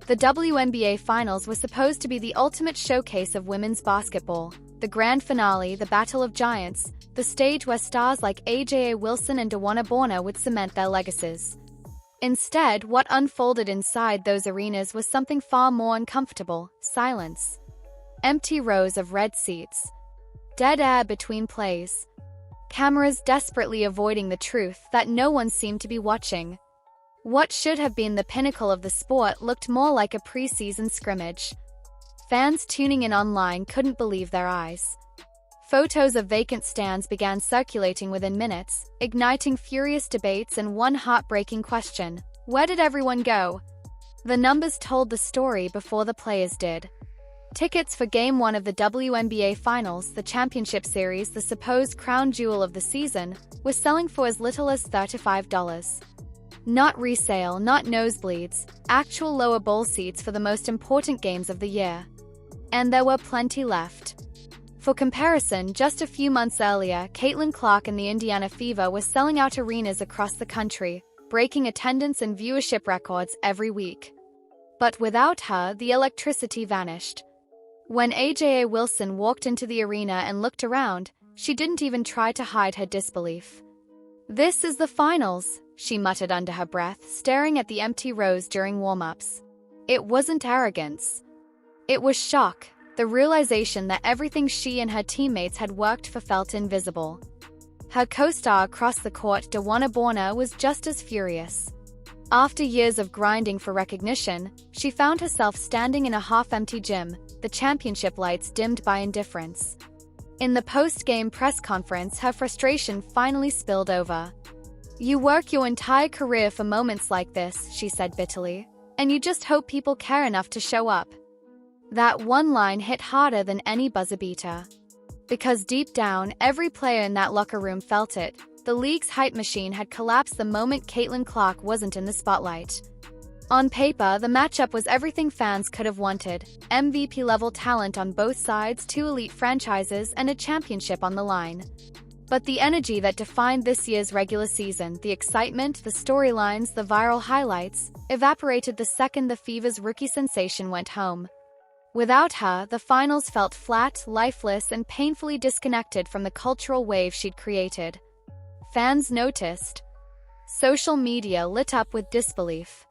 The WNBA Finals was supposed to be the ultimate showcase of women's basketball, the grand finale, the Battle of Giants, the stage where stars like Aja Wilson and DeWanna Bonner would cement their legacies. Instead, what unfolded inside those arenas was something far more uncomfortable: silence. Empty rows of red seats. Dead air between plays. Cameras desperately avoiding the truth that no one seemed to be watching. What should have been the pinnacle of the sport looked more like a preseason scrimmage. Fans tuning in online couldn't believe their eyes. Photos of vacant stands began circulating within minutes, igniting furious debates and one heartbreaking question: where did everyone go? The numbers told the story before the players did. Tickets for Game 1 of the WNBA Finals, the championship series, the supposed crown jewel of the season, were selling for as little as $35. Not resale, not nosebleeds, actual lower bowl seats for the most important games of the year. And there were plenty left. For comparison, just a few months earlier, Caitlin Clark and the Indiana Fever were selling out arenas across the country, breaking attendance and viewership records every week. But without her, the electricity vanished. When Aja Wilson walked into the arena and looked around, she didn't even try to hide her disbelief. "This is the finals," she muttered under her breath, staring at the empty rows during warm-ups. It wasn't arrogance. It was shock, the realization that everything she and her teammates had worked for felt invisible. Her co-star across the court, DeWanna Bonner, was just as furious. After years of grinding for recognition, she found herself standing in a half-empty gym, the championship lights dimmed by indifference. In the post-game press conference, her frustration finally spilled over. "You work your entire career for moments like this," she said bitterly, "and you just hope people care enough to show up." That one line hit harder than any buzzer beater. Because deep down, every player in that locker room felt it. The league's hype machine had collapsed the moment Caitlin Clark wasn't in the spotlight. On paper, the matchup was everything fans could have wanted: MVP-level talent on both sides, two elite franchises, and a championship on the line. But the energy that defined this year's regular season, the excitement, the storylines, the viral highlights, evaporated the second the Fever's rookie sensation went home. Without her, the finals felt flat, lifeless, and painfully disconnected from the cultural wave she'd created. Fans noticed. Social media lit up with disbelief.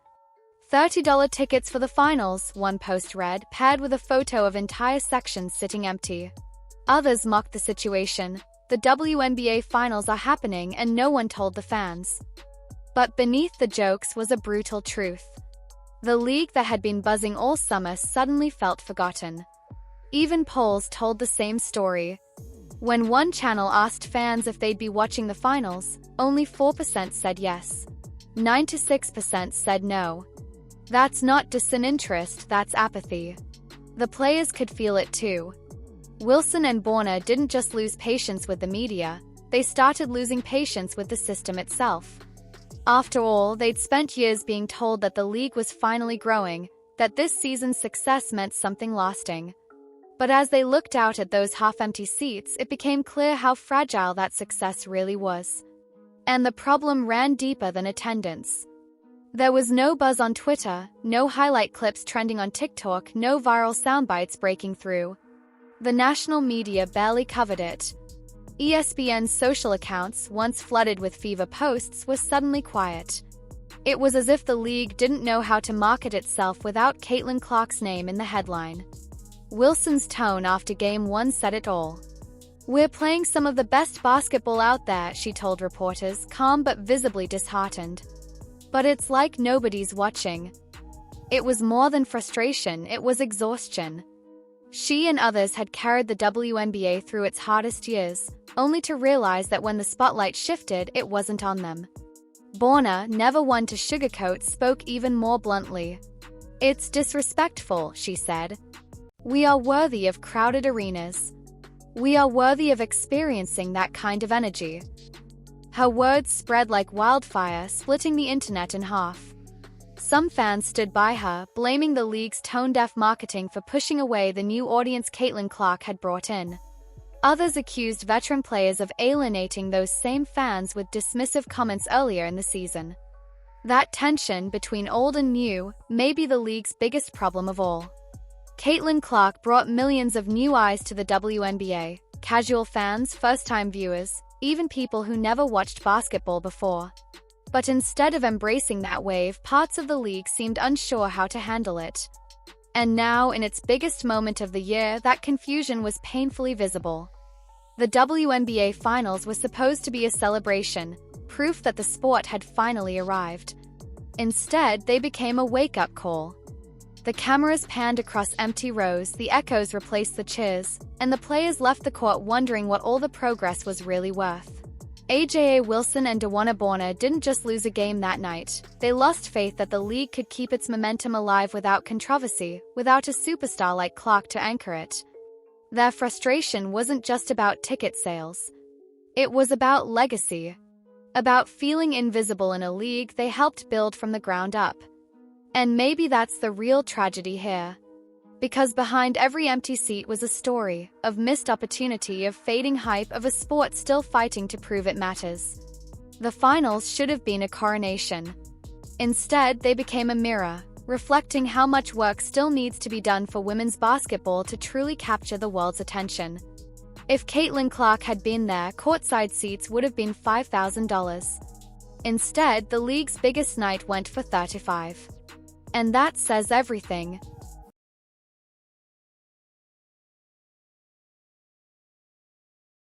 $30 tickets for the finals, one post read, paired with a photo of entire sections sitting empty. Others mocked the situation. The WNBA Finals are happening and no one told the fans. But beneath the jokes was a brutal truth. The league that had been buzzing all summer suddenly felt forgotten. Even polls told the same story. When one channel asked fans if they'd be watching the finals, only 4% said yes. 96% said no. That's not disinterest, that's apathy. The players could feel it too. Wilson and Bonner didn't just lose patience with the media, they started losing patience with the system itself. After all, they'd spent years being told that the league was finally growing, that this season's success meant something lasting. But as they looked out at those half-empty seats, it became clear how fragile that success really was. And the problem ran deeper than attendance. There was no buzz on Twitter, no highlight clips trending on TikTok, no viral soundbites breaking through. The national media barely covered it. ESPN's social accounts, once flooded with Fever posts, were suddenly quiet. It was as if the league didn't know how to market itself without Caitlin Clark's name in the headline. Wilson's tone after Game 1 said it all. "We're playing some of the best basketball out there," she told reporters, calm but visibly disheartened. "But it's like nobody's watching." It was more than frustration, it was exhaustion. She and others had carried the WNBA through its hardest years, only to realize that when the spotlight shifted, it wasn't on them. Bonner, never one to sugarcoat, spoke even more bluntly. "It's disrespectful," she said. "We are worthy of crowded arenas. We are worthy of experiencing that kind of energy." Her words spread like wildfire, splitting the internet in half. Some fans stood by her, blaming the league's tone-deaf marketing for pushing away the new audience Caitlin Clark had brought in. Others accused veteran players of alienating those same fans with dismissive comments earlier in the season. That tension between old and new may be the league's biggest problem of all. Caitlin Clark brought millions of new eyes to the WNBA, casual fans, first-time viewers, even people who never watched basketball before. But instead of embracing that wave, parts of the league seemed unsure how to handle it. And now, in its biggest moment of the year, that confusion was painfully visible. The WNBA Finals was supposed to be a celebration, proof that the sport had finally arrived. Instead, they became a wake-up call. The cameras panned across empty rows, the echoes replaced the cheers, and the players left the court wondering what all the progress was really worth. AJA Wilson and DeWanna Bonner didn't just lose a game that night. They lost faith that the league could keep its momentum alive without controversy, without a superstar like Clark to anchor it. Their frustration wasn't just about ticket sales. It was about legacy. About feeling invisible in a league they helped build from the ground up. And maybe that's the real tragedy here. Because behind every empty seat was a story of missed opportunity, of fading hype, of a sport still fighting to prove it matters. The finals should have been a coronation. Instead, they became a mirror, reflecting how much work still needs to be done for women's basketball to truly capture the world's attention. If Caitlin Clark had been there, courtside seats would have been $5,000. Instead, the league's biggest night went for $35,000. And that says everything.